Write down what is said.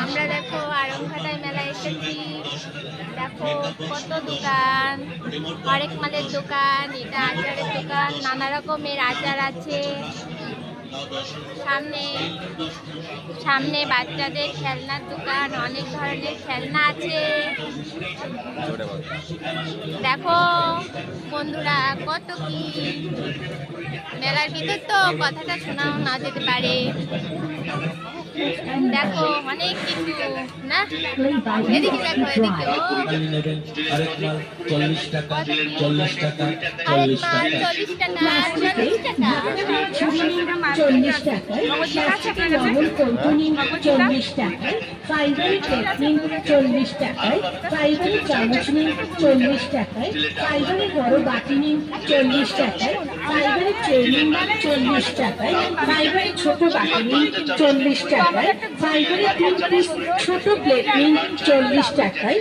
আমরা দেখো আরংঘাটায় মেলায় এসেছি। দেখো কত দোকান, হরেক মালের দোকান, এটা আচারের দোকান, নানা রকমের আচার আছে। সামনে সামনে বাচ্চাদের খেলনার দোকান, অনেক ধরনের খেলনা আছে। দেখো বন্ধুরা কত কি, মেলার ভিতর তো কথাটা শোনাও না যেতে পারে। দেখো অনেক কিছু না, এদিকে দেখো, এদিকে ও আরেক মাল 40 টাকা 40 টাকা 40 টাকায় ফাইবারের প্লেট নিন 40 টাকায়, ফাইবারের চামচ নিন 40 টাকায়, ফাইবারের বড় বাটি নিন 40 টাকায়, ফাইবারের ট্রে নিন 40 টাকায়, ফাইবারের ছোট বাটি নিন 40 টাকায়, ফাইবারের 3 পিস ছোট প্লেট নিন 40 টাকায়।